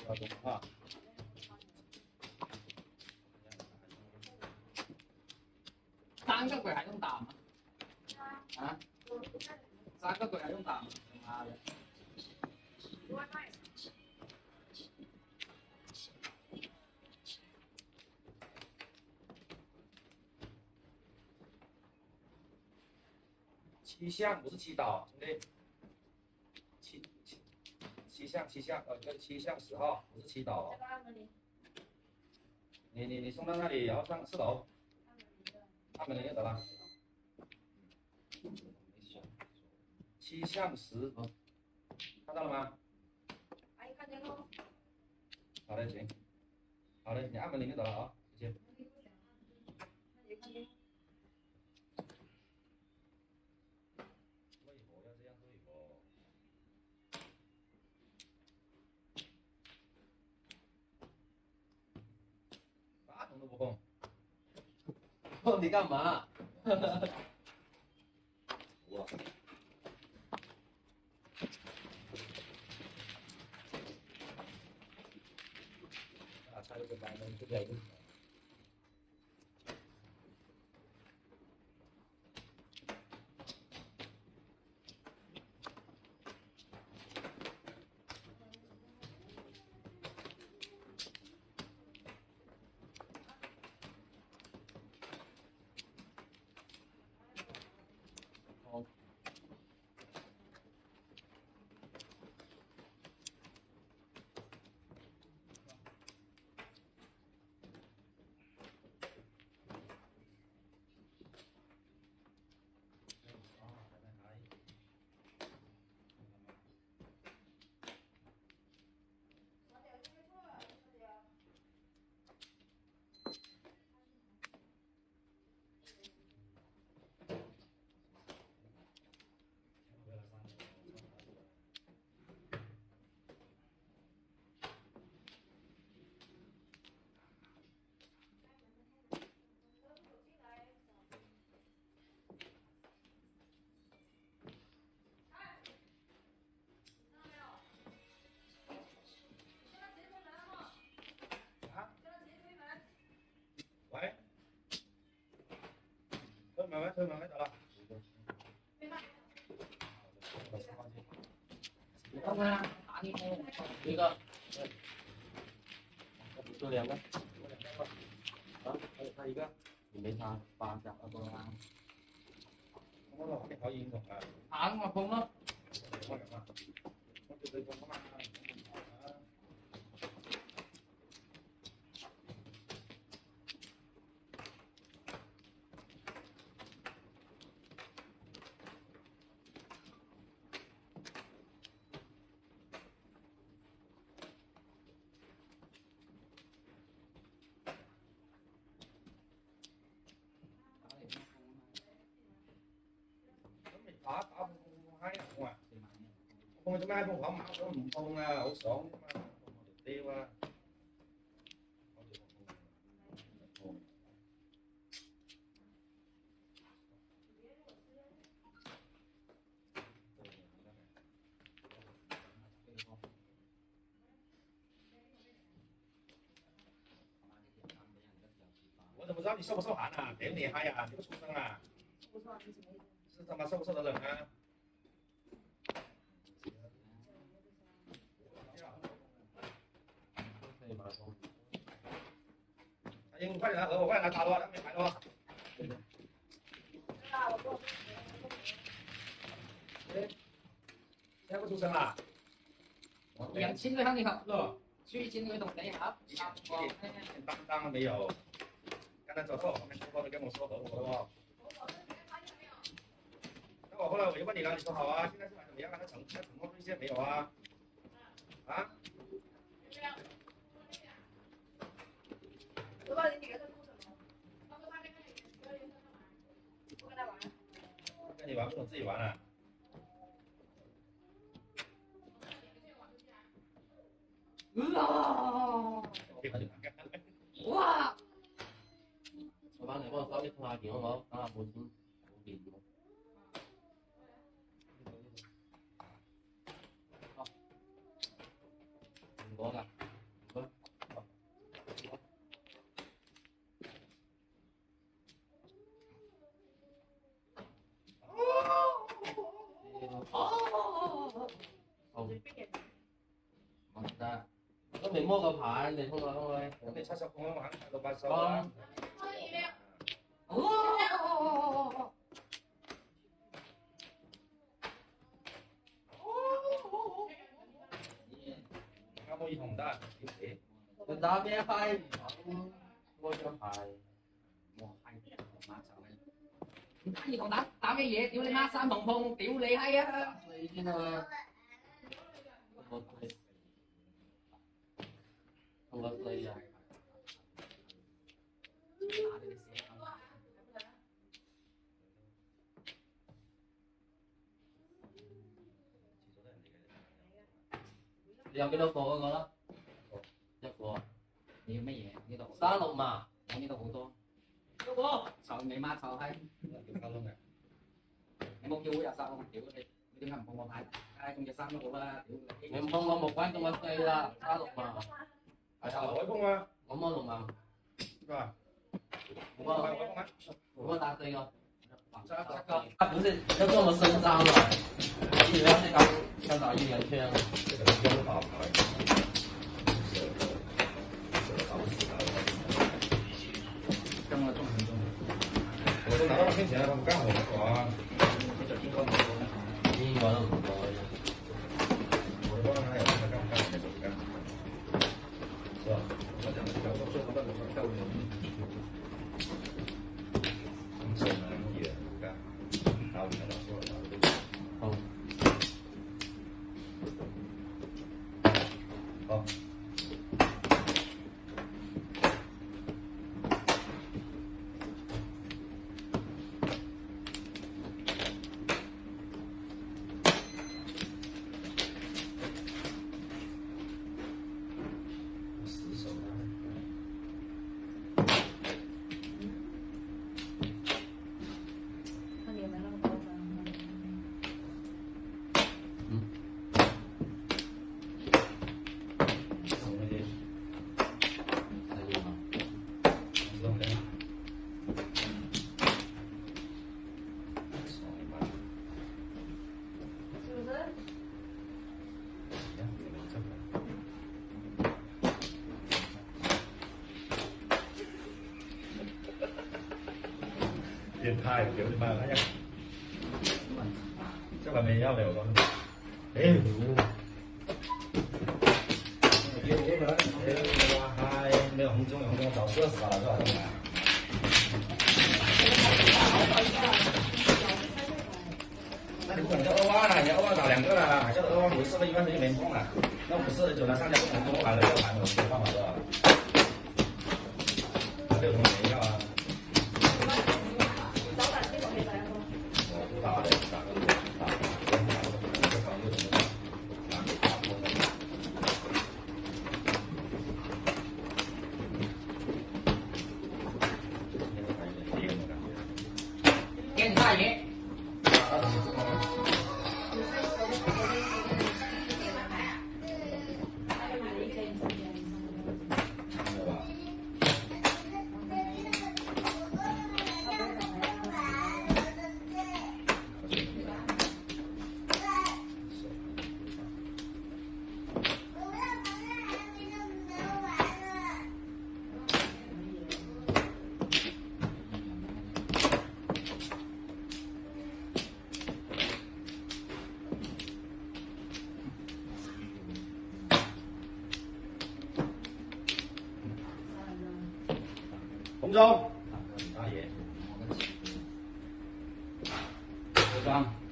要动啊。三个鬼还用打吗？啊？三个鬼还用打吗？妈的！七项不是祈祷，兄弟。七项，这7项10号不是祈祷。你送到那里，然后上4楼。按门铃就得了。7项10，看到了吗？阿姨看见了。好的，行。好的，你按门铃就得了啊，谢谢。为何要这样对我？大钟都不碰。碰你干嘛？我。猜这个白门这边。喂，推门没得了。你看看，打你一个，就2个，啊，还有一个，你没他8下2个啊。我老你好英雄啊！打我疯了。我干嘛？我就对我嘛。打唔嗨啊！我做咩喺度講矛都唔痛啊，好爽啫嘛，屌啊！我怎么知道你受不受寒啊？屌你嗨呀！你个畜生啊！是他妈受不受得冷啊？阿英，快点来和我，快点来打咯，他没牌咯。现在不出声啦？杨青对向你好，最近那种你好，一点担当没有。刚才走错，后面说话都跟我说和我哦。那我后来我就问你了，你说好啊，现在是买怎么样啊？那承诺兑现没有啊？啊？我把你给他录什么？他说他跟我跟他玩。跟你玩不懂自己玩啊？哇！我幫你幫我手機拖下電好唔好？等下冇錢冇電喎。唔講㗎。好，冇得，都未摸過牌，你通下通去。咁你70個玩到8手啦。可以。哦。啱可以同唔得，屌你！你打咩牌唔肯摸張牌？哇，係媽就係。唔可以同打咩嘢？屌你媽三同碰，屌你閪啊！你先啊！我四，我四啊！你有幾多個嗰個啦？一個。你要乜嘢？呢度36嘛？我呢度好多。嗰個就你媽就係。點交通嘅？你冇叫我入殺我，屌你！你點解唔碰我牌？唉，中隻3都好啦，屌你！你唔碰我木關中我4啦，36嘛。係啊，海風啊！我摸6嘛。啊！我打4個。他不是要跟我伸张了，以为是刚打一元圈。这个是优化牌。中了中很中。我都拿到先前了，刚好我你就應該唔多啦。應該都唔多嘅。我都還有剛好那種幹，是吧？我講的我說他們說跳舞的，手能也幹，打舞的老師我打的都好。好。變態屌你媽！哎呀，這還沒要了我。哎，哇嗨，沒有紅中有紅中，早射死了是吧？那你不可能叫2萬了，你要2萬打2個了，還叫2萬回4個1萬就沒空了。那5四9拿3家不能多買了，要買我沒辦法是吧？這個沒要啊。驚大嘢！紅中，大爺，張。